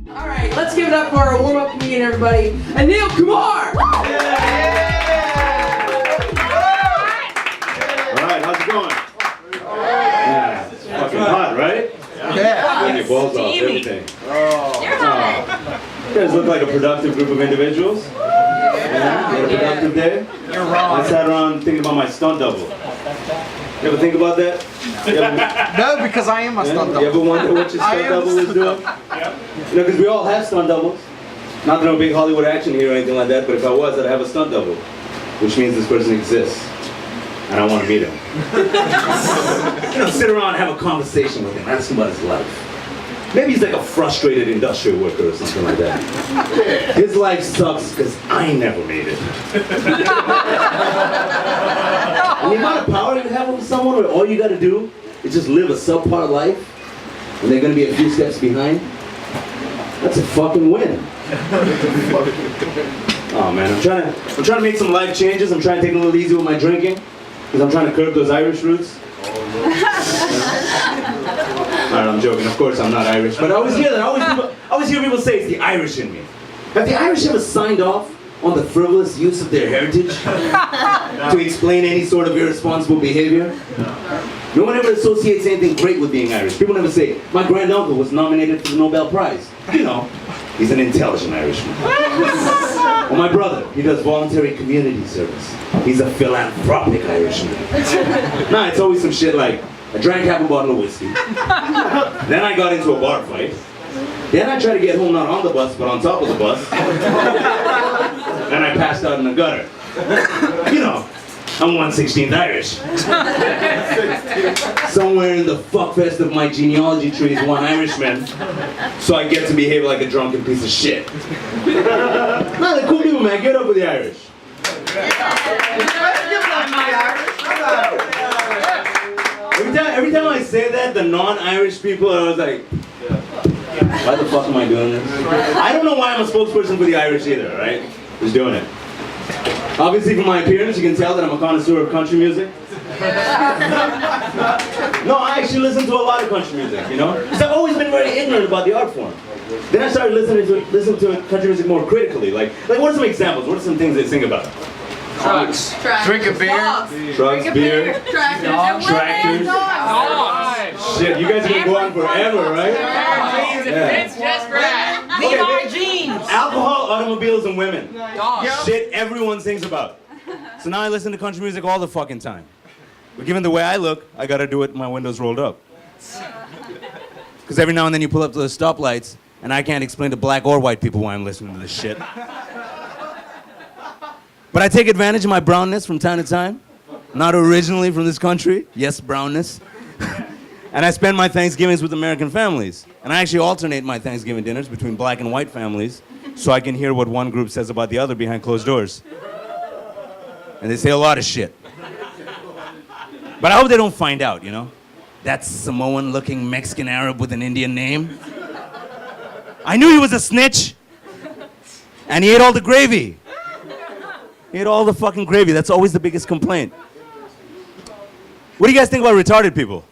All right, let's give it up for our warm-up comedian, everybody. Anil, Kumar! All right, how's it going? Yeah, it's fucking hot, right? Yeah. Getting your balls off, everything. You're hot. You guys look like a productive group of individuals. Yeah, you had a productive day? You're wrong. I sat around thinking about my stunt double. You ever think about that? No, because I am a stunt double. You ever wonder what your stunt double is doing? You know, because we all have stunt doubles. Not that I'm a big Hollywood action hero or anything like that, but if I was, I'd have a stunt double. Which means this person exists. And I want to meet him. You know, sit around and have a conversation with him, ask him about his life. Maybe he's like a frustrated industrial worker or something like that. His life sucks because I never made it. And the amount of power you have over someone where all you got to do is just live a subpar life and they're going to be a few steps behind, that's a fucking win. Oh man, I'm trying to make some life changes. I'm trying to take it a little easy with my drinking because I'm trying to curb those Irish roots. Alright, I'm joking. Of course I'm not Irish, but I always hear that. I always hear people say it's the Irish in me. Have the Irish ever signed off on the frivolous use of their heritage to explain any sort of irresponsible behavior? No one ever associates anything great with being Irish. People never say, my granduncle was nominated for the Nobel Prize. You know, he's an intelligent Irishman. Or my brother, he does voluntary community service. He's a philanthropic Irishman. Nah, it's always some shit like, I drank half a bottle of whiskey. Then I got into a bar fight. Then I tried to get home not on the bus, but on top of the bus. Then I passed out in the gutter. You know, I'm 1/16 Irish. Somewhere in the fuckfest of my genealogy tree is one Irishman, so I get to behave like a drunken piece of shit. Nah, they're cool people, man. Get up with the Irish. Every time I say that, the non-Irish people are always like, why the fuck am I doing this? I don't know why I'm a spokesperson for the Irish either, right? Just doing it. Obviously from my appearance, you can tell that I'm a connoisseur of country music. No, I actually listen to a lot of country music, you know? Because I've always been very ignorant about the art form. Then I started listening to country music more critically. Like what are some examples? What are some things they sing about? Trucks. Drink a beer. Trucks, beer. Tractors. Shit, you guys are gonna go on forever, right? It's just right. Okay, jeans. alcohol, automobiles, and women. Dogs. Shit everyone sings about. So now I listen to country music all the fucking time. But given the way I look, I gotta do it with my windows rolled up. Because every now and then you pull up to the stoplights, and I can't explain to black or white people why I'm listening to this shit. But I take advantage of my brownness from time to time. Not originally from this country. Yes, brownness. And I spend my Thanksgivings with American families. And I actually alternate my Thanksgiving dinners between black and white families so I can hear what one group says about the other behind closed doors. And they say a lot of shit. But I hope they don't find out, you know? That Samoan-looking Mexican Arab with an Indian name. I knew he was a snitch. And he ate all the gravy. He ate all the fucking gravy. That's always the biggest complaint. What do you guys think about retarded people?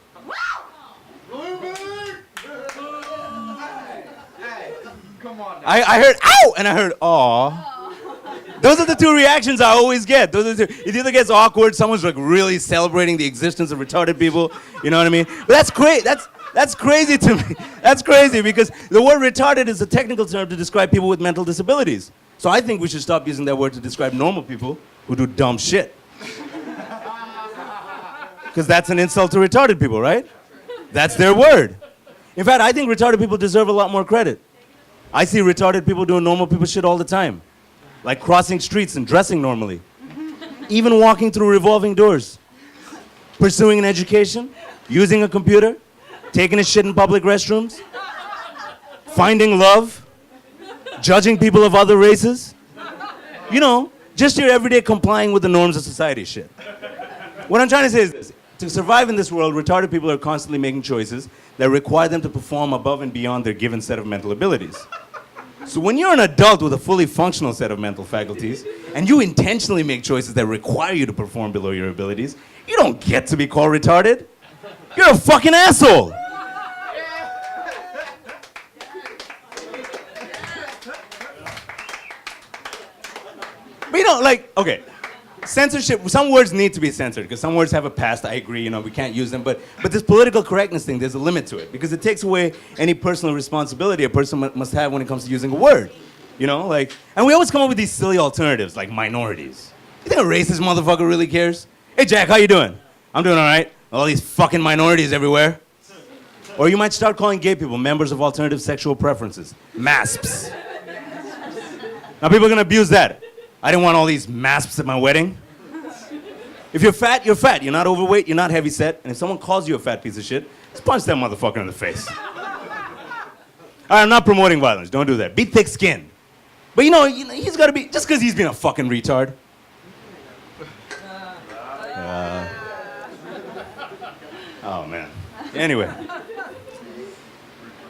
I heard ow and I heard aw. Those are the two reactions I always get. Those are the two. It either gets awkward, someone's like really celebrating the existence of retarded people, you know what I mean? But that's great. That's crazy to me. That's crazy because the word retarded is a technical term to describe people with mental disabilities. So I think we should stop using that word to describe normal people who do dumb shit. Because that's an insult to retarded people, right? That's their word. In fact, I think retarded people deserve a lot more credit. I see retarded people doing normal people shit all the time. Like crossing streets and dressing normally. Even walking through revolving doors. Pursuing an education. Using a computer. Taking a shit in public restrooms. Finding love. Judging people of other races. You know, just your everyday complying with the norms of society shit. What I'm trying to say is this. To survive in this world, retarded people are constantly making choices that require them to perform above and beyond their given set of mental abilities. So when you're an adult with a fully functional set of mental faculties, and you intentionally make choices that require you to perform below your abilities, you don't get to be called retarded. You're a fucking asshole. But you know, like, okay, censorship, some words need to be censored because some words have a past, I agree, you know, we can't use them. But this political correctness thing, there's a limit to it because it takes away any personal responsibility a person must have when it comes to using a word. You know, like, and we always come up with these silly alternatives like minorities. You think a racist motherfucker really cares? Hey, Jack, how you doing? I'm doing all right. All these fucking minorities everywhere. Or you might start calling gay people members of alternative sexual preferences. MASPs. Now people are gonna abuse that. I didn't want all these MASPs at my wedding. If you're fat, you're fat. You're not overweight, you're not heavy set. And if someone calls you a fat piece of shit, just punch that motherfucker in the face. All right, I'm not promoting violence. Don't do that. Be thick-skinned. But you know, he's gotta be, just because he's been a fucking retard. Oh, man. Anyway.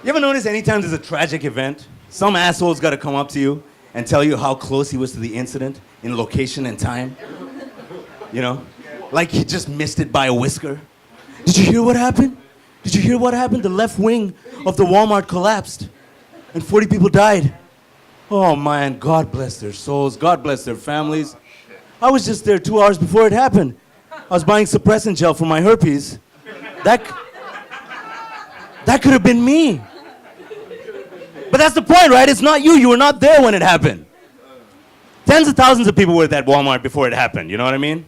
You ever notice anytime there's a tragic event, some asshole's gotta come up to you and tell you how close he was to the incident in location and time? You know? Like he just missed it by a whisker. Did you hear what happened? Did you hear what happened? The left wing of the Walmart collapsed and 40 people died. Oh man, God bless their souls. God bless their families. I was just there 2 hours before it happened. I was buying suppressant gel for my herpes. That could have been me. But that's the point, right? It's not you. You were not there when it happened. Tens of thousands of people were at that Walmart before it happened. You know what I mean?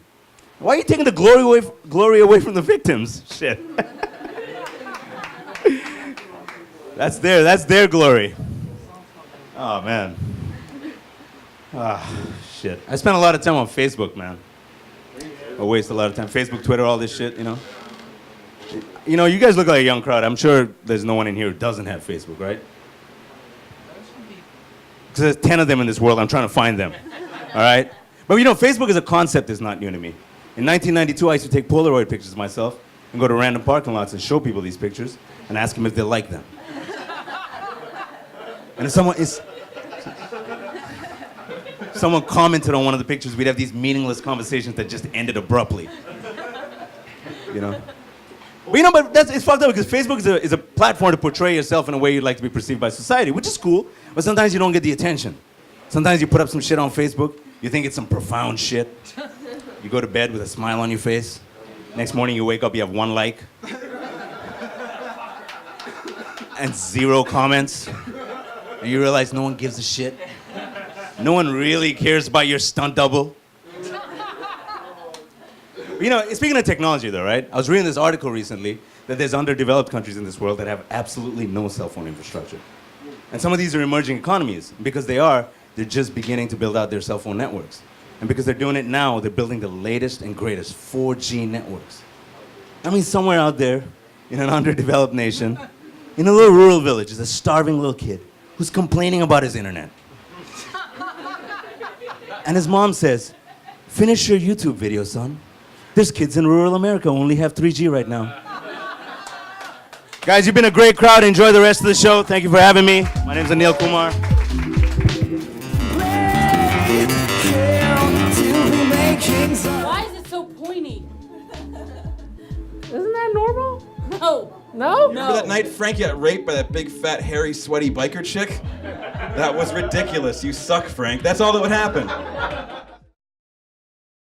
Why are you taking the glory away from the victims? Shit. That's their glory. Oh, man. Ah, shit. I spent a lot of time on Facebook, man. I waste a lot of time. Facebook, Twitter, all this shit, you know? You know, you guys look like a young crowd. I'm sure there's no one in here who doesn't have Facebook, right? Because there's 10 of them in this world. I'm trying to find them. All right? But you know, Facebook as a concept is not new to me. In 1992, I used to take Polaroid pictures of myself and go to random parking lots and show people these pictures and ask them if they like them. And if someone commented on one of the pictures, we'd have these meaningless conversations that just ended abruptly. You know? But you know, it's fucked up because Facebook is a platform to portray yourself in a way you'd like to be perceived by society, which is cool, but sometimes you don't get the attention. Sometimes you put up some shit on Facebook, you think it's some profound shit. You go to bed with a smile on your face. Next morning you wake up, you have 1 like. And 0 comments. And you realize no one gives a shit. No one really cares about your stunt double. You know, speaking of technology though, right? I was reading this article recently that there's underdeveloped countries in this world that have absolutely no cell phone infrastructure. And some of these are emerging economies. Because they're just beginning to build out their cell phone networks. And because they're doing it now, they're building the latest and greatest 4G networks. I mean, somewhere out there in an underdeveloped nation, in a little rural village, is a starving little kid who's complaining about his internet. And his mom says, "Finish your YouTube video, son. There's kids in rural America who only have 3G right now." Guys, you've been a great crowd. Enjoy the rest of the show. Thank you for having me. My name's Anil Kumar. Why is it so pointy? Isn't that normal? No. No? Remember that night Frank got raped by that big, fat, hairy, sweaty biker chick? That was ridiculous. You suck, Frank. That's all that would happen.